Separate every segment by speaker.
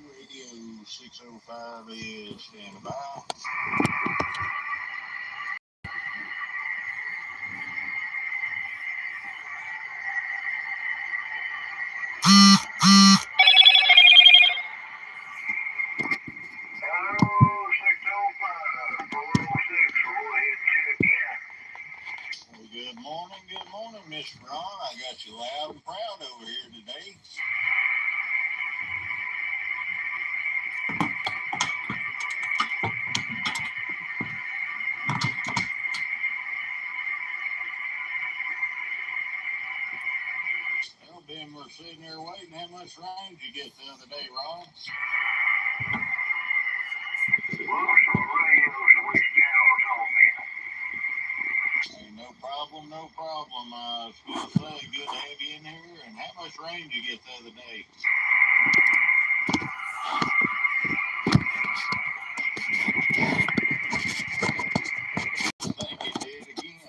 Speaker 1: Radio 605 is standing by. Good morning, Mr. Ron. I got you loud and proud over here today. Well, Ben, we're sitting there waiting. How much rain did you get the other day, Ron? Hey, no problem, no problem. I was going to say, good to have you in here. And how much rain did you get the other day? I think it did again.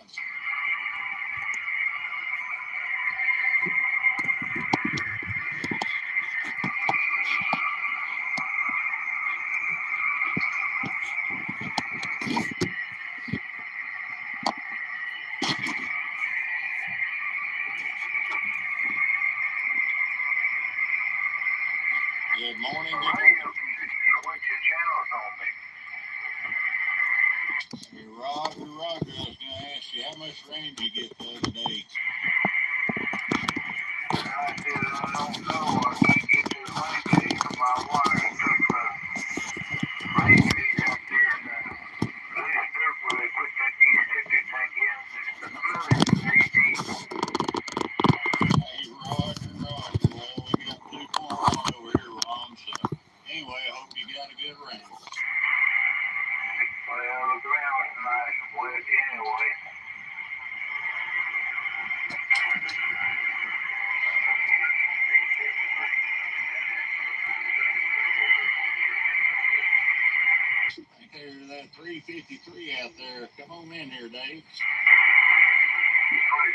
Speaker 1: Good morning, good morning. Hey, Roger, I was going to ask you, how much rain did you get the other day? I don't know. I can't get to the rain gauge on my water. It took the rain gauge out there and this dirt where they put that deseptic tank in. It's really deep. Hey, Roger. Well, we got 2.1 over here, Ron. So, anyway, I hope you got a good rain. Well, the ground is nice and wet anyway. I think there's that 353 out there. Come on in here, Dave.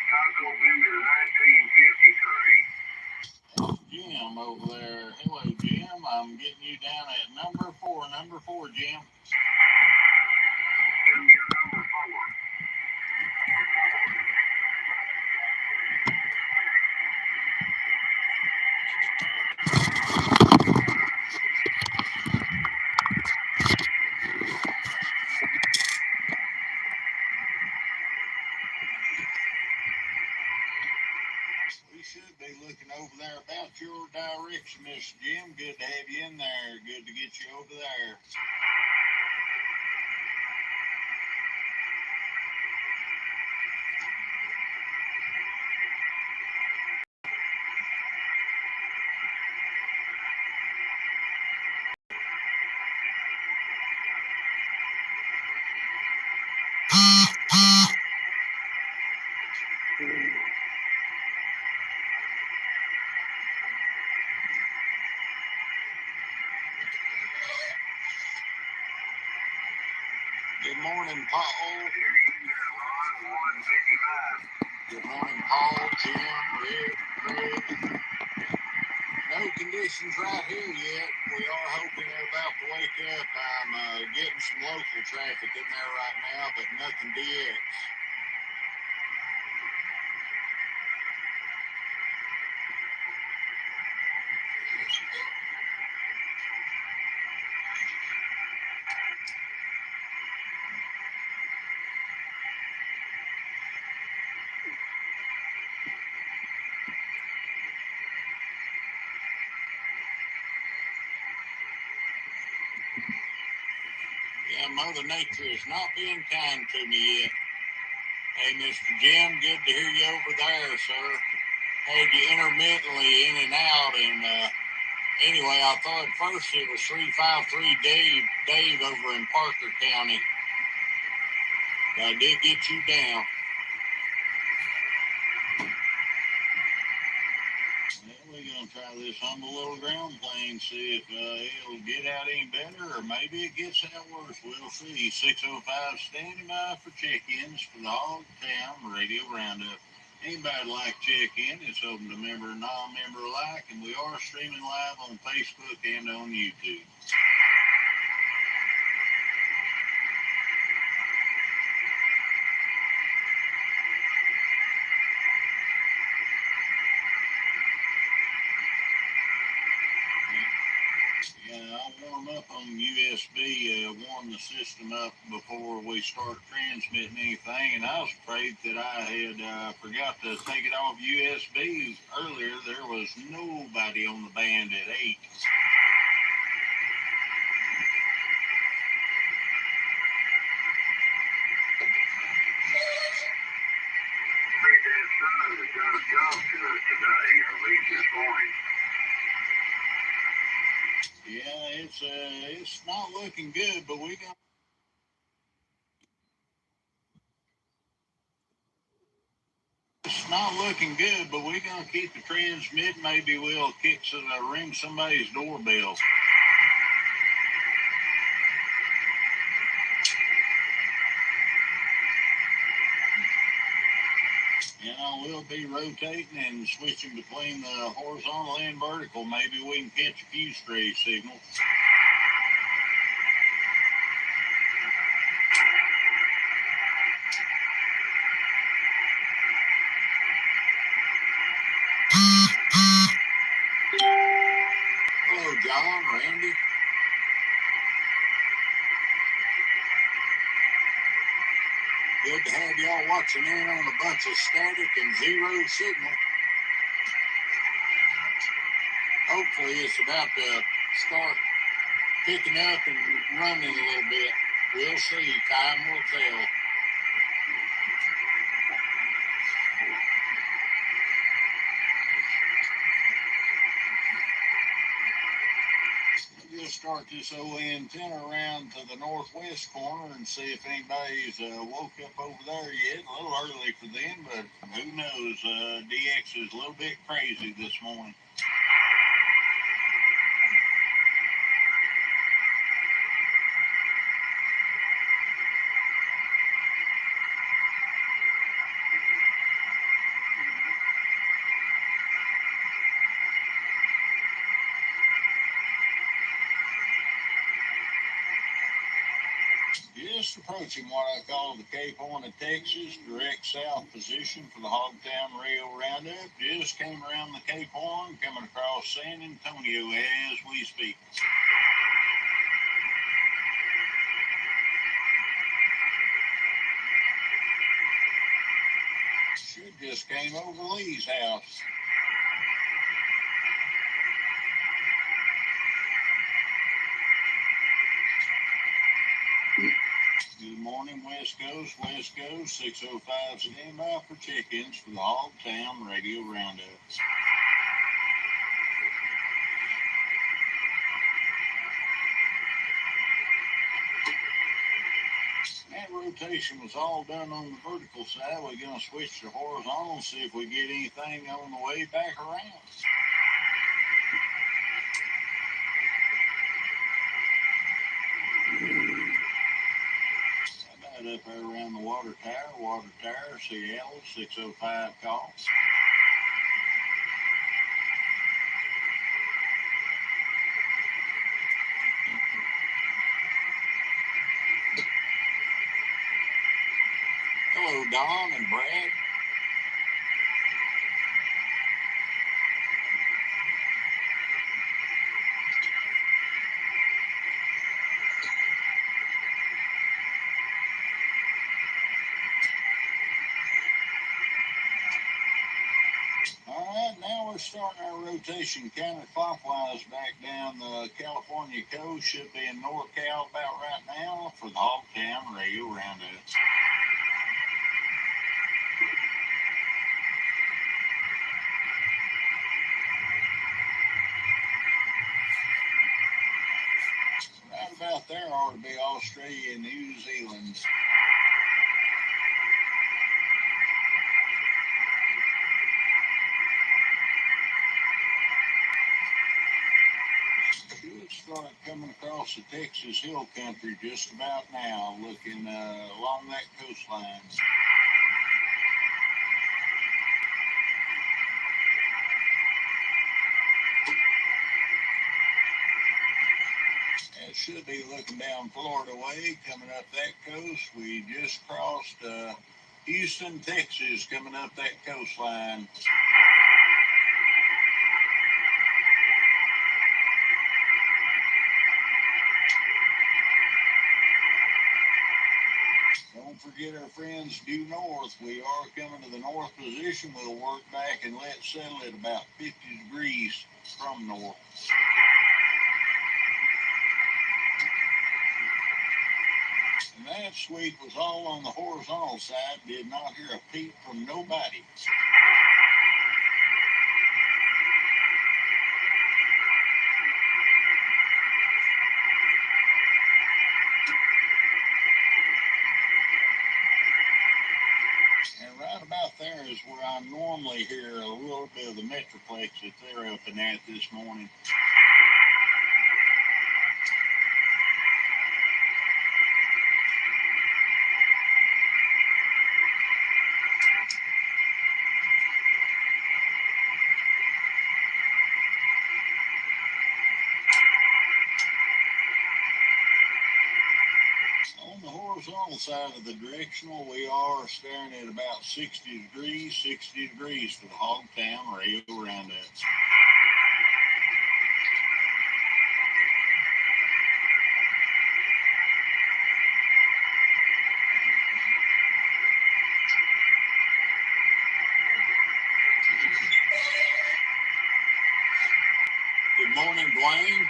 Speaker 1: Taco Bender 1953. Jim over there. Hello, Jim. I'm getting you down at number 4. Number 4, Jim. Give me your number 4. We should be looking over there about your direction, Mr. Jim. Good to have you in there. Good to get you over there. Good morning, Paul. Good morning, Paul, Jim, Rick, Greg. No conditions right here yet. We are hoping they're about to wake up. I'm getting some local traffic in there right now, but nothing DX. Yeah, Mother Nature has not been kind to me yet. Hey, Mr. Jim, good to hear you over there, sir. Had you intermittently in and out, and anyway, I thought at first it was 353 Dave over in Parker County. But I did get you down. Well, we're going to try this humble little ground plane, see if it'll get out any better, or maybe it gets out worse. We'll see. 605 standing by for check-ins for the Hogtown Radio Roundup. Anybody like check-in, it's open to member and non-member alike, and we are streaming live on Facebook and on YouTube. I'll warm up on USB, warm the system up before we start transmitting anything. And I was afraid that I had forgot to take it off USB earlier. There was nobody on the band at 8. Big Dad's son has done a job to us today, at least this morning. Yeah, it's not looking good, but we got. It's not looking good, but we're gonna keep the transmit. Maybe we'll ring somebody's doorbell. We'll be rotating and switching between the horizontal and vertical. Maybe we can catch a few stray signals. Hello, John, Randy. Good to have y'all watching in on a bunch of static and zero signal. Hopefully it's about to start picking up and running a little bit. We'll see. Time will tell. We'll start this old antenna around to the northwest corner and see if anybody's woke up over there yet. A little early for them, but who knows? DX is a little bit crazy this morning. Just approaching what I call the Cape Horn of Texas, direct south position for the Hogtown Radio Roundup. Just came around the Cape Horn, coming across San Antonio as we speak. Should just came over Lee's house. Good morning, West Coast, 605 standby for check-ins for the Hogtown Radio Roundup. That rotation was all done on the vertical side. We're going to switch to horizontal and see if we get anything on the way back around. Up there around the water tower, Seattle, 605 call. Hello, Don and Brad. We're starting our rotation counterclockwise back down the California coast. Should be in NorCal about right now for the Hogtown Radio Roundup. Right about there ought to be Australia and New Zealand. are coming across the Texas Hill Country just about now, looking along that coastline. It should be looking down Florida way, coming up that coast. We just crossed Houston, Texas, coming up that coastline. Don't forget our friends due north. We are coming to the north position. We'll work back and let settle at about 50 degrees from north. And that sweep was all on the horizontal side. Did not hear a peep from nobody. And right about there is where I normally hear a little bit of the Metroplex that they're up and at this morning. On the horizontal side of the directional, we are staring at about 60 degrees for the Hogtown rail Roundup. Good morning, Dwayne.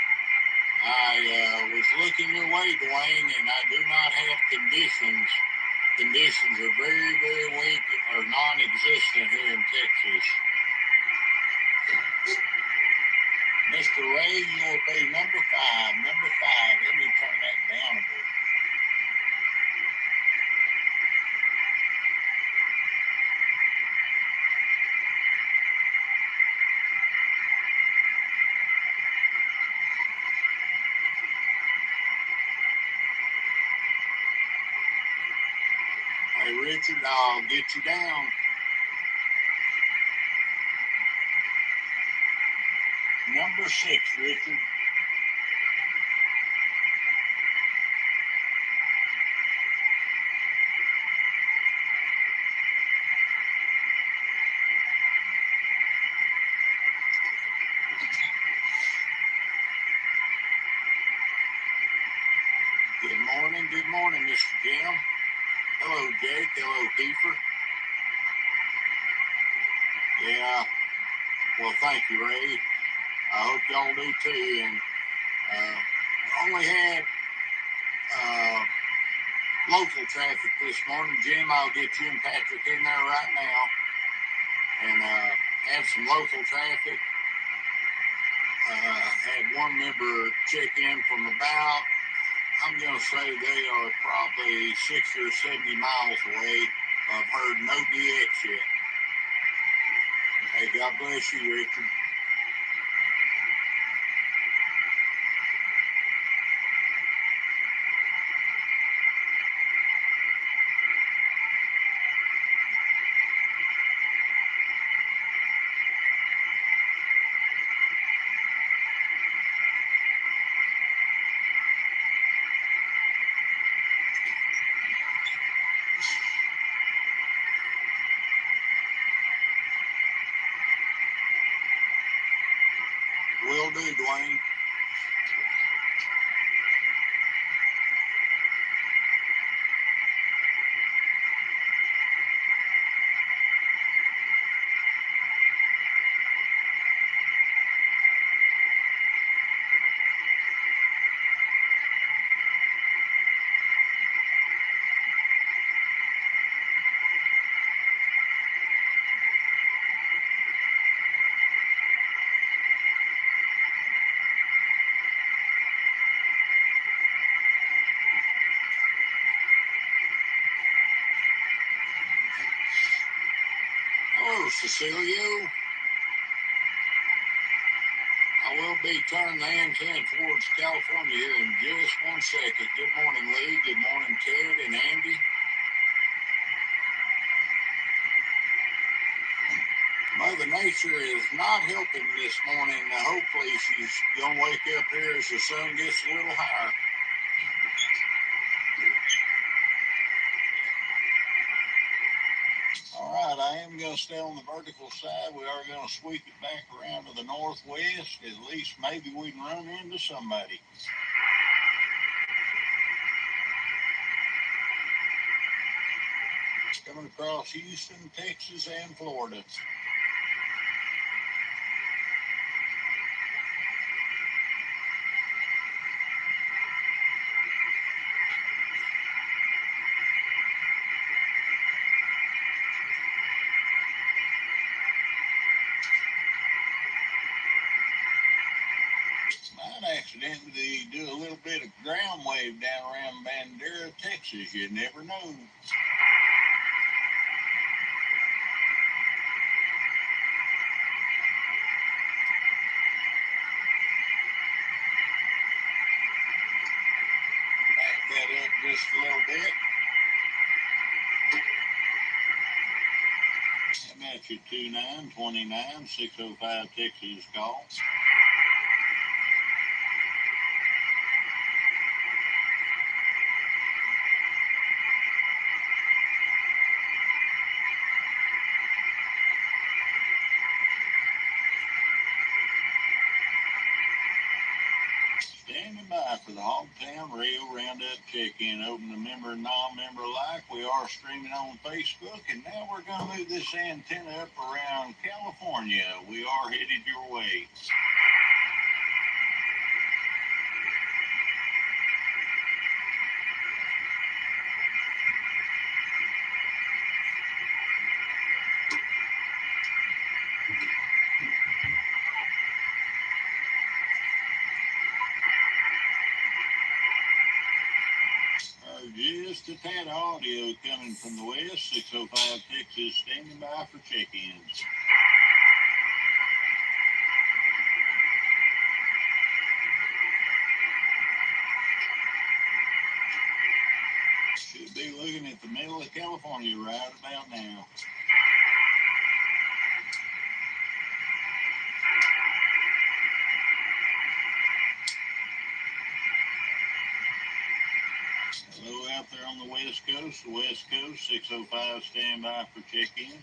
Speaker 1: I was looking your way, Dwayne, and I do not have conditions. Conditions are very, very weak or non-existent here in Texas. Mr. Ray, you'll be number 5. Number 5. Let me turn that down a bit. Hey, Richard, I'll get you down. Number 6, Richard. Good morning, Mr. Jim. Hello, Jake. Hello, Kiefer. Yeah, well, thank you, Ray. I hope y'all do too. And only had local traffic this morning. Jim, I'll get you and Patrick in there right now and have some local traffic. Had one member check in from about, I'm going to say they are probably 60 or 70 miles away. I've heard no DX yet. Hey, God bless you, Richard. Will do, Dwayne. Hello, Cecilio. I will be turning the antenna towards California here in just 1 second. Good morning, Lee. Good morning, Ted and Andy. Mother Nature is not helping this morning. Hopefully she's going to wake up here as the sun gets a little higher. All right, I am going to stay on the vertical side. We are going to sweep it back around to the northwest. At least maybe we can run into somebody. Coming across Houston, Texas, and Florida. Might accidentally do a little bit of ground wave down around Bandera, Texas. You never know. Back that up just a little bit. And that's your 2929-605 Texas call. Standing by for the Hogtown Radio Roundup check-in. Open to member and non-member alike. We are streaming on Facebook, and now we're going to move this antenna up around California. We are headed your way. Just a tad audio coming from the west, 605 Texas, standing by for check-ins. Should be looking at the middle of California right about now. Hello out there on the west coast, 605 standby for check-in.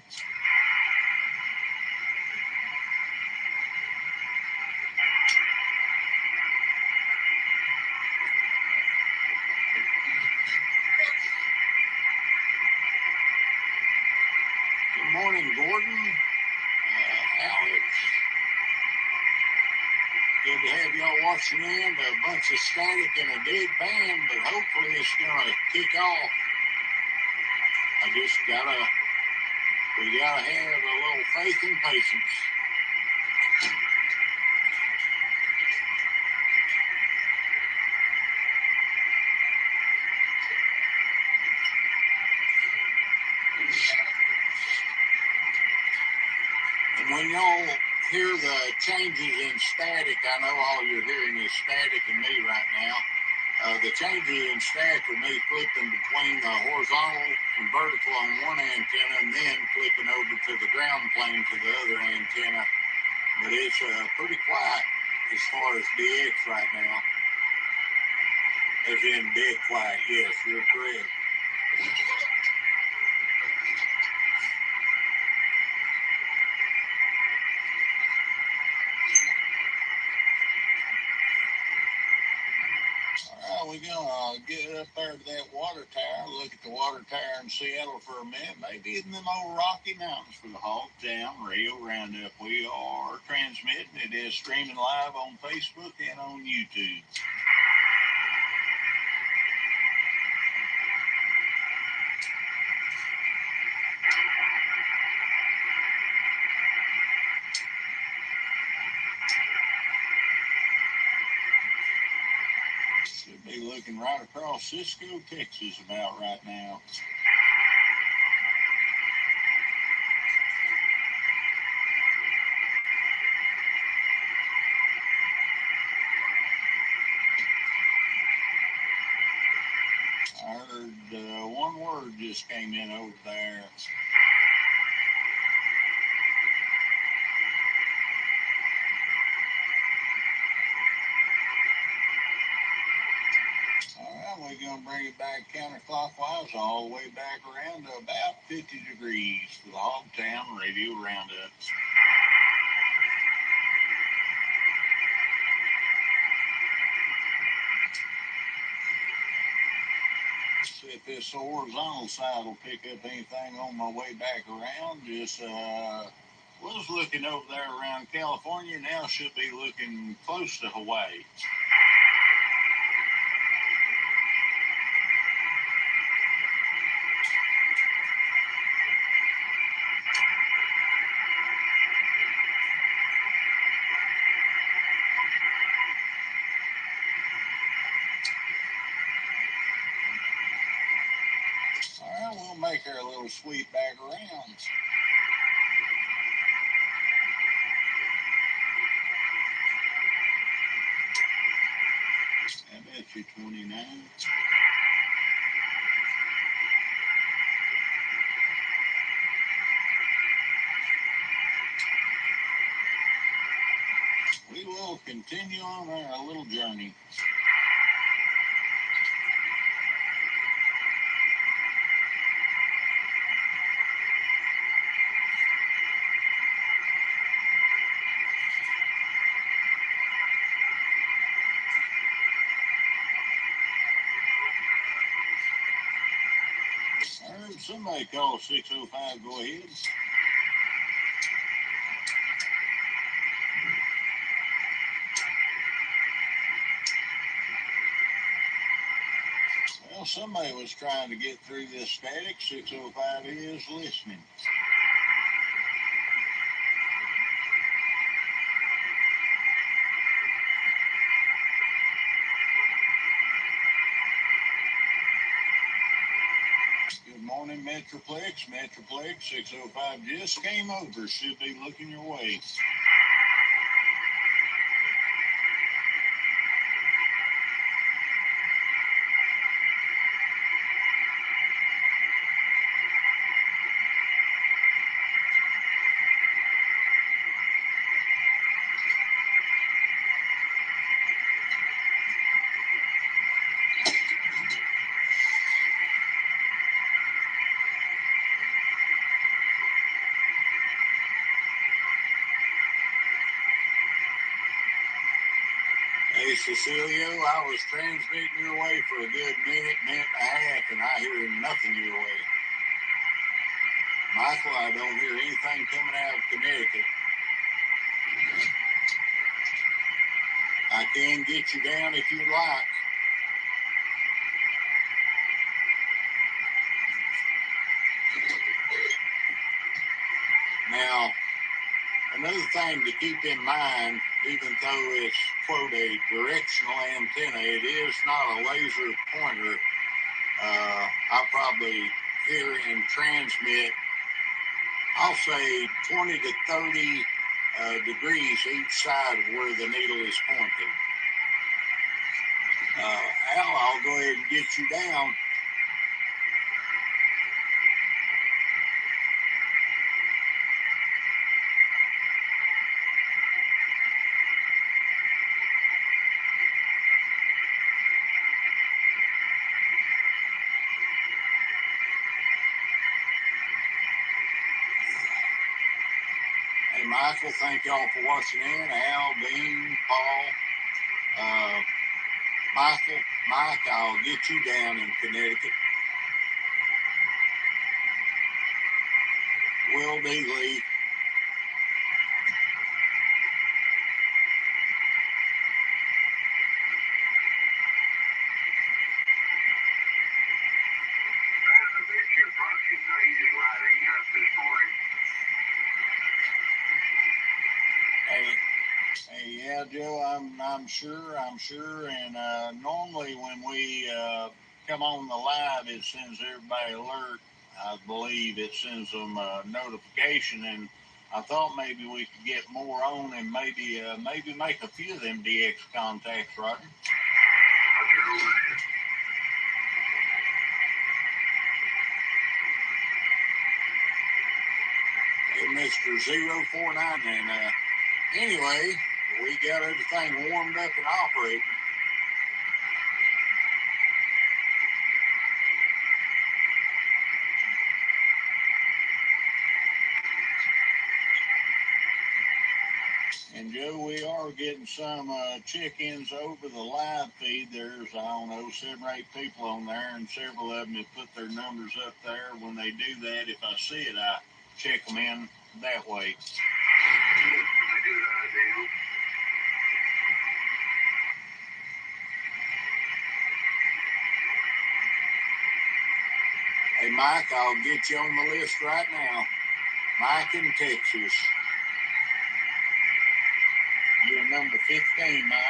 Speaker 1: Good morning, Gordon, Alex. Good to have y'all watching in. A bunch of static and a dead band, but hopefully it's going to kick off. We gotta have a little faith and patience. And when y'all hear the changes in static, I know all you're hearing is static and me right now. The changes in static are me flipping between the horizontal and vertical on one antenna and then flipping over to the ground plane to the other antenna. But it's pretty quiet as far as DX right now. As in dead quiet, yes, you're correct. We're going to get up there to that water tower, look at the water tower in Seattle for a minute, maybe in them old Rocky Mountains for the Hogtown Radio Roundup. We are transmitting. It is streaming live on Facebook and on YouTube. Should be looking right across Cisco, Texas about right now.
Speaker 2: One word just came in over there. All right, we're going to bring it back counterclockwise all the way back around to about 50 degrees for the Hogtown Radio Roundup. See if this horizontal side will pick up anything on my way back around. Just was looking over there around California, now should be looking close to Hawaii. All right, we'll make our little sweep back around. I bet you 29. We will continue on our little journey. I heard somebody call 605. Go ahead. Well, somebody was trying to get through this static. 605 is listening. Good morning, Metroplex. Metroplex 605 just came over. Should be looking your way. Hey, Cecilio, I was transmitting your way for a good minute and a half, and I hear nothing your way. Michael, I don't hear anything coming out of Connecticut. I can get you down if you'd like. Now, another thing to keep in mind, even though it's, quote, a directional antenna, it is not a laser pointer. I probably hear and transmit, I'll say 20 to 30 degrees each side of where the needle is pointing. Al, I'll go ahead and get you down. Hey, Michael, thank y'all for watching in. Al, Dean, Paul, Michael, Mike, I'll get you down in Connecticut. Will D. Lee. Yeah, Joe, I'm sure, and normally when we come on the live, it sends everybody alert. I believe it sends them a notification, and I thought maybe we could get more on and maybe make a few of them DX contacts, Roger. Mr. 049. And anyway, we got everything warmed up and operating. And Joe, we are getting some check-ins over the live feed. There's, I don't know, 7 or 8 people on there, and several of them have put their numbers up there. When they do that, if I see it, I check them in that way. Hey, Mike, I'll get you on the list right now. Mike in Texas. You're number 15, Mike.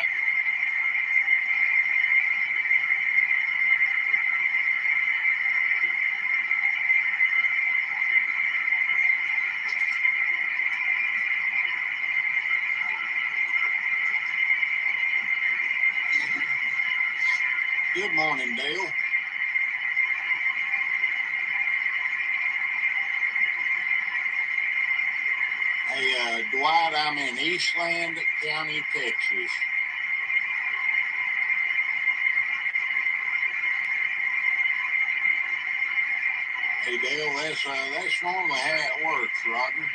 Speaker 2: Good morning, Dale. Hey, Dwight, I'm in Eastland County, Texas. Hey, Dale, that's normally how it works, Roger.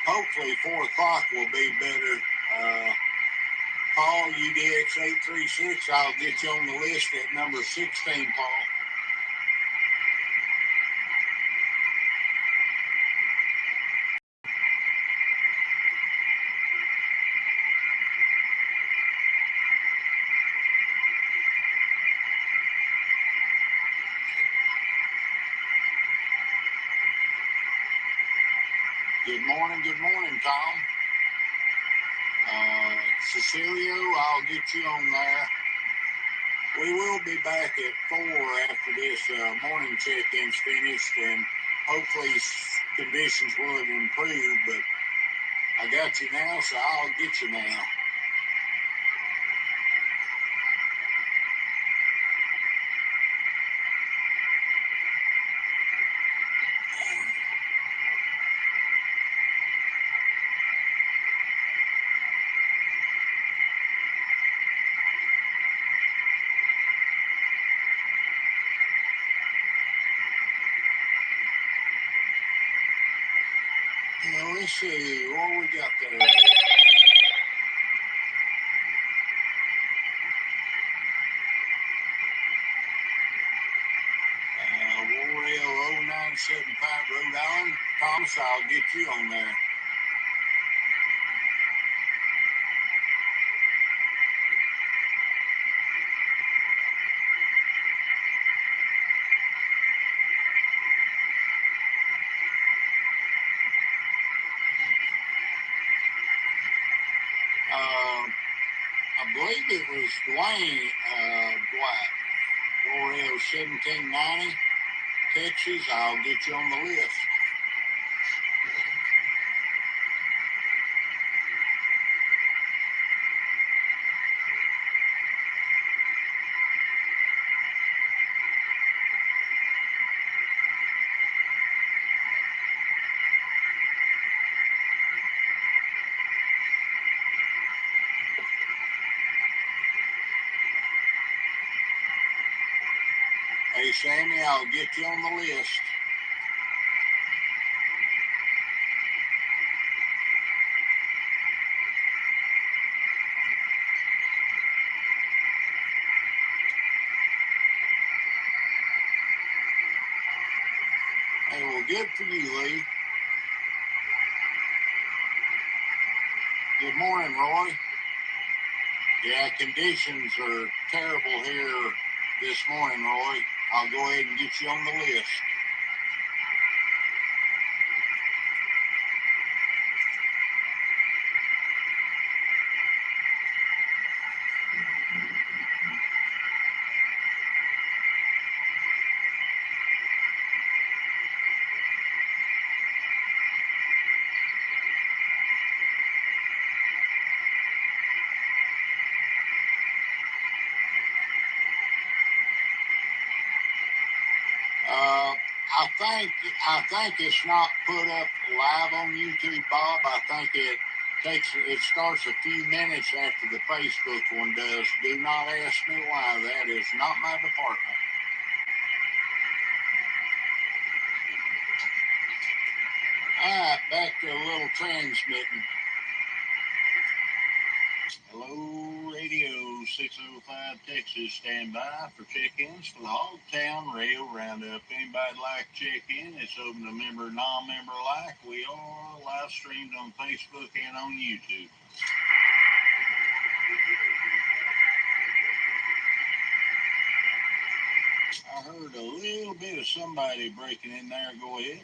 Speaker 2: Hopefully 4 o'clock will be better. Paul, UDX836, I'll get you on the list at number 16, Paul. Good morning, Tom. Cecilio, I'll get you on there. We will be back at 4 after this morning check-in's finished, and hopefully conditions will have improved, but I got you now, so I'll get you now. Let's see what we got there. Warrail 0975 Rhode Island. Thomas, I'll get you on there. I believe it was Dwayne Dwight. Warrail 1790, Texas. I'll get you on the list. Hey, Sammy, I'll get you on the list. Hey, well, good for you, Lee. Good morning, Roy. Yeah, conditions are terrible here this morning, Roy. I'll go ahead and get you on the list. I think it's not put up live on YouTube, Bob. I think it starts a few minutes after the Facebook one does. Do not ask me why. That is not my department. All right, back to a little transmitting. Hello, Radio 605 Texas, stand by for check-ins for the Hogtown Rail Roundup. Anybody like to check in? It's open to member, non-member alike. We are live streamed on Facebook and on YouTube. I heard a little bit of somebody breaking in there. Go ahead.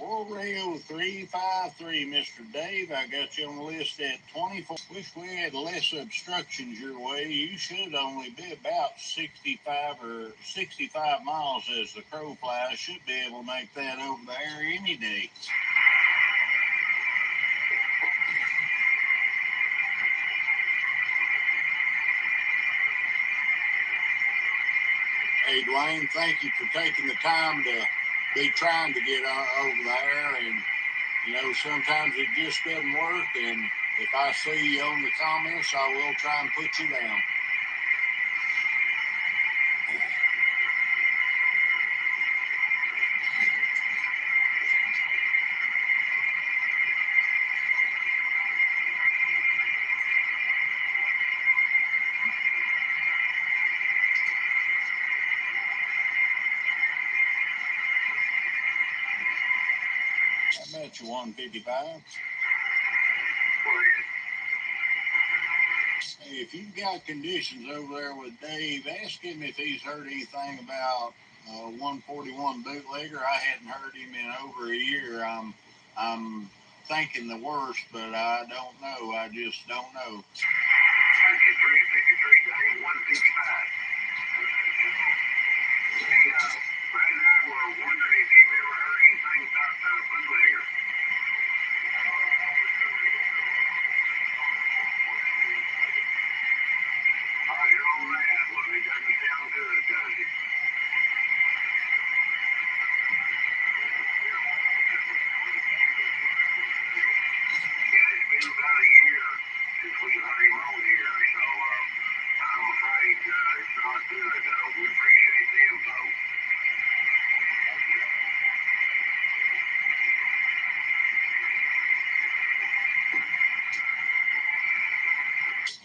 Speaker 2: World Radio 353, Mr. Dave, I got you on the list at 24. Wish we had less obstructions your way. You should only be about 65 miles as the crow flies. Should be able to make that over there any day. Hey, Dwayne, thank you for taking the time to be trying to get over there. And, you know, sometimes it just doesn't work. And if I see you on the comments, I will try and put you down. I bet you 155. Hey, if you've got conditions over there with Dave, ask him if he's heard anything about 141 bootlegger. I hadn't heard him in over a year. I'm thinking the worst, but I don't know. I just don't know.
Speaker 1: 53, Dave, 155. Hey, right now we're wondering if you've ever heard anything about the bootlegger. Oh, you're on that. Well, it doesn't sound good, does it? Yeah, it's been about a year since we heard him on here, so I'm afraid it's not good. We appreciate the info.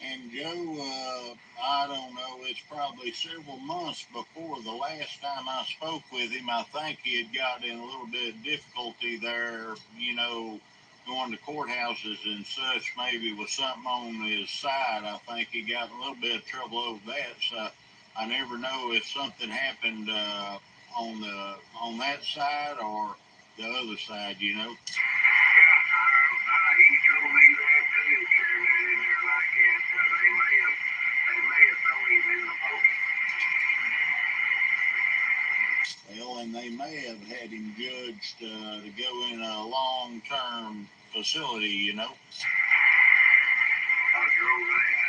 Speaker 2: And Joe, I don't know, it's probably several months before the last time I spoke with him. I think he had got in a little bit of difficulty there, you know, going to courthouses and such, maybe with something on his side. I think he got in a little bit of trouble over that. So I never know if something happened on that side or the other side, you know.
Speaker 1: He told me that too, Chairman, in there like that. They may have thrown him in the post.
Speaker 2: Well, and they may have had him judged to go in a long-term facility, you know.
Speaker 1: I drove that.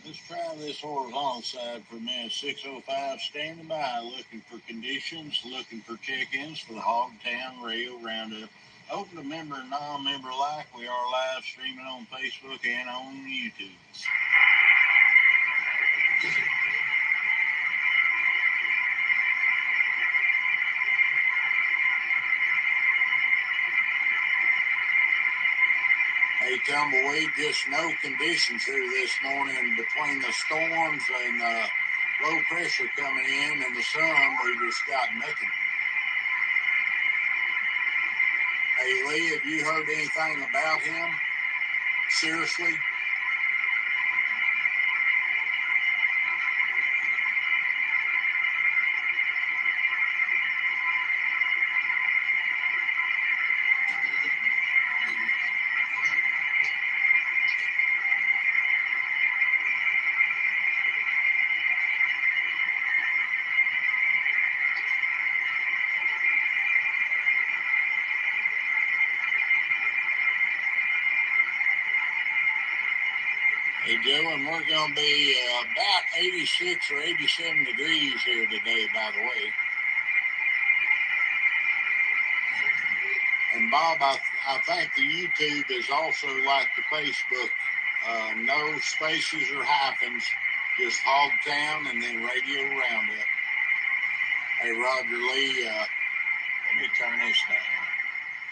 Speaker 2: Let's try this horizontal side for a minute. 605 standing by, looking for conditions, looking for check-ins for the Hogtown Rail Roundup. Open to member and non-member alike. We are live streaming on Facebook and on YouTube. Hey, Tumbleweed, just no conditions here this morning between the storms and low pressure coming in and the sun. We just got nothing. Hey, Lee, have you heard anything about him? Seriously? Hey, Joe, and we're going to be about 86 or 87 degrees here today, by the way. And Bob, I think the YouTube is also like the Facebook. No spaces or hyphens, just Hogtown and then Radio Roundup. Hey, Roger Lee, let me turn this down.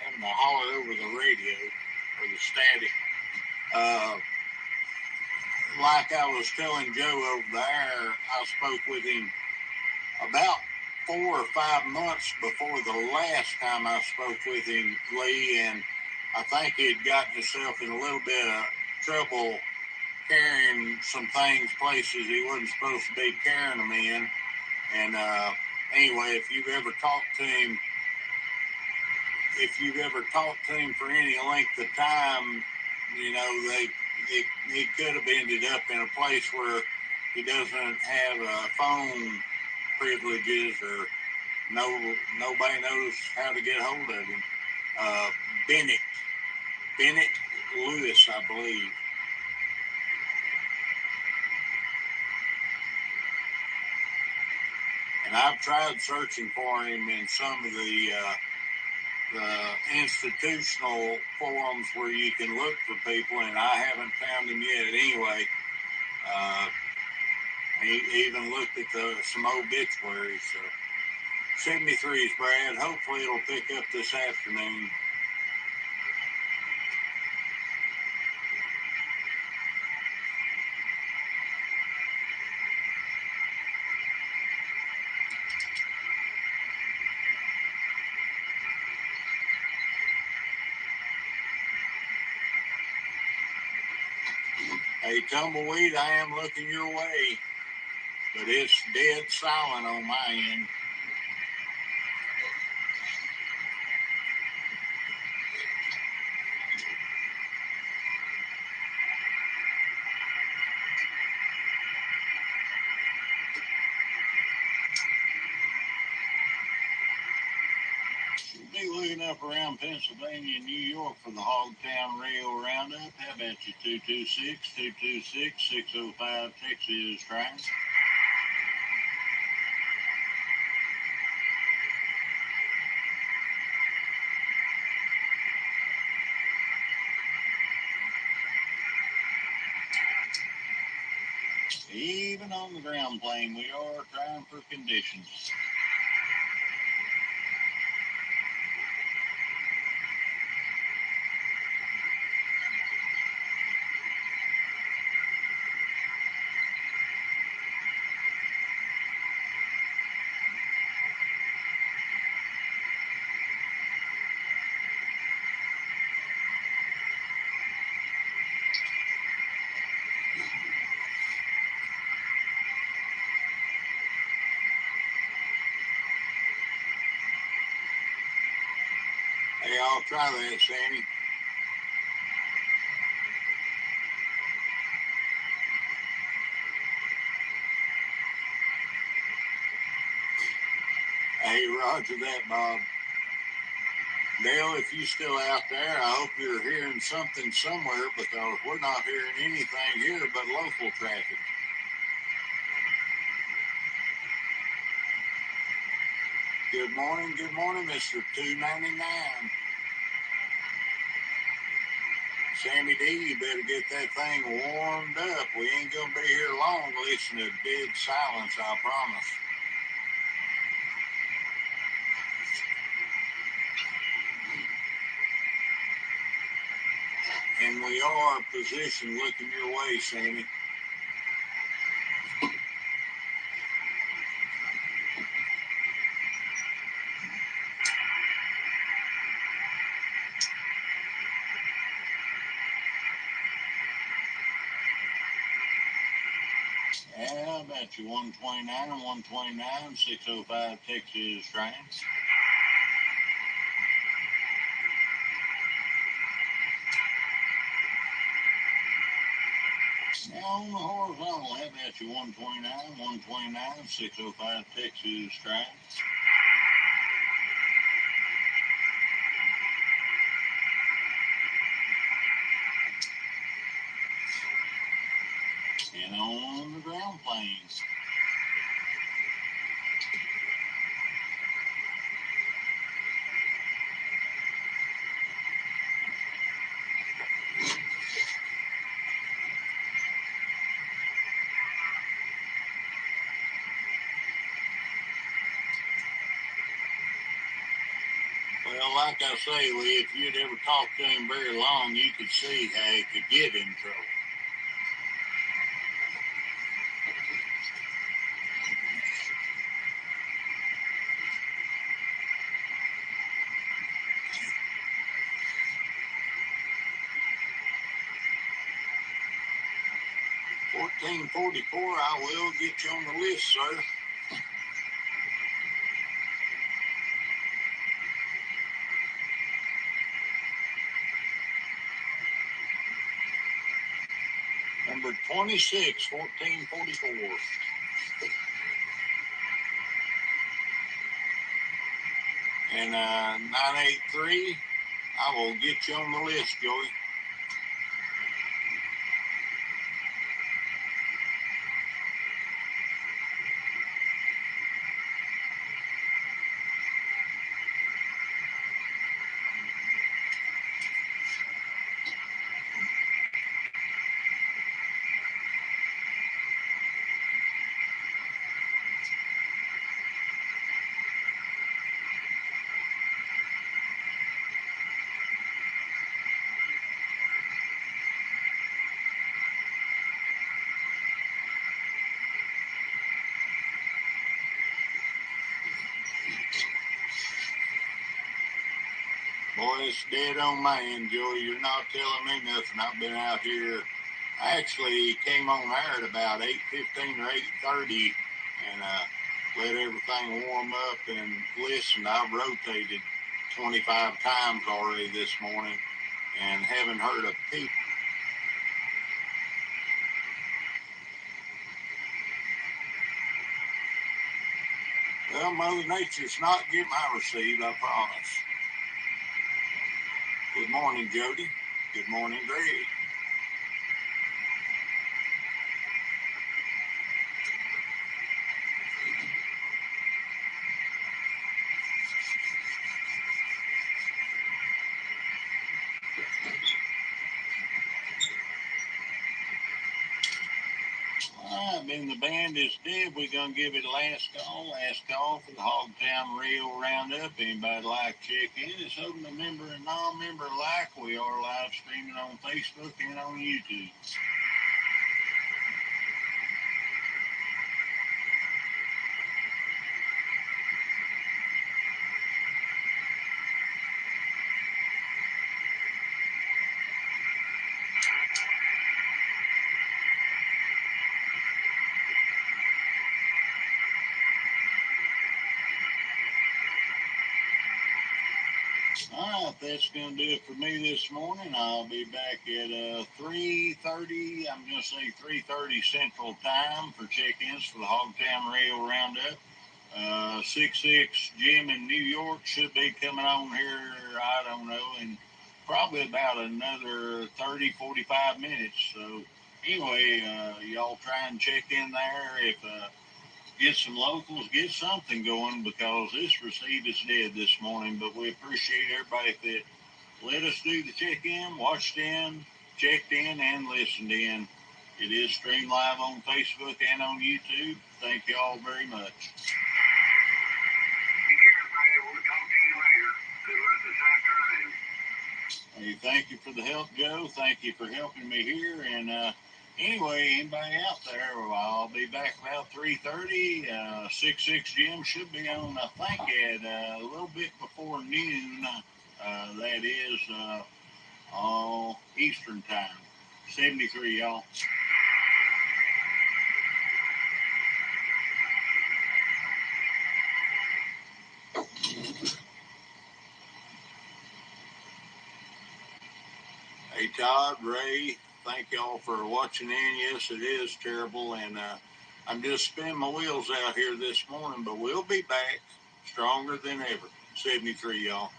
Speaker 2: I'm having to holler over the radio or the static. Like I was telling Joe over there, I spoke with him about 4 or 5 months before the last time I spoke with him, Lee, and I think he had gotten himself in a little bit of trouble carrying some things places he wasn't supposed to be carrying them in. And anyway, if you've ever talked to him for any length of time, you know, he could have ended up in a place where he doesn't have phone privileges or nobody knows how to get hold of him. Bennett Lewis, I believe. And I've tried searching for him in some of the institutional forums where you can look for people, and I haven't found him yet. Anyway, he even looked at some obituaries. So 73's Brad. Hopefully it'll pick up this afternoon. Hey, Tumbleweed, I am looking your way, but it's dead silent on my end. Be looking up around Pennsylvania and New York for the Hogtown Radio Roundup. How about you, 226-605 Texas train? Even on the ground plane, we are trying for conditions. Hey, I'll try that, Sammy. Hey, roger that, Bob. Dale, if you're still out there, I hope you're hearing something somewhere, because we're not hearing anything here but local traffic. Good morning, Mr. 299. Sammy D, you better get that thing warmed up. We ain't going to be here long listening to dead silence, I promise. And we are positioned looking your way, Sammy. How about you, 129 and 129, 605 Texas trains? Now on the horizontal, how about you, 129, 129, 605 Texas trains? and on the ground planes. Well, like I say, Lee, if you'd ever talked to him very long, you could see how he could get in trouble. $14.44, I will get you on the list, sir. Number 26, 1444. And 983, I will get you on the list, Joey. Boy, it's dead on my end, Joey. You're not telling me nothing. I've been out here. I actually came on air at about 8:15 or 8:30 and let everything warm up and listen. I've rotated 25 times already this morning and haven't heard a peep. Well, Mother Nature's not getting my receive, I promise. Good morning, Jody. Good morning, Greg. Then the band is dead. We're going to give it last call for the Hogtown Real Roundup. Anybody like to check in? It's open to member and non-member alike. We are live streaming on Facebook and on YouTube. All right, that's going to do it for me this morning. I'll be back at 3:30. I'm going to say 3:30 Central Time for check-ins for the Hogtown Rail Roundup. 66 Jim in New York should be coming on here, I don't know, in probably about another 30, 45 minutes. So anyway, y'all try and check in there. If get some locals, get something going, because this receipt is dead this morning. But we appreciate everybody that let us do the check-in, watched in, checked in, and listened in. It is streamed live on Facebook and on YouTube. Thank you all very much. Hey, thank you for the help, Joe. Thank you for helping me here. And anyway, anybody out there, I'll be back about 3:30. 66 Jim should be on, I think, at a little bit before noon. That is Eastern time. 73, y'all. Hey, Todd, Ray, thank y'all for watching in. Yes, it is terrible, and I'm just spinning my wheels out here this morning, but we'll be back stronger than ever. 73, y'all.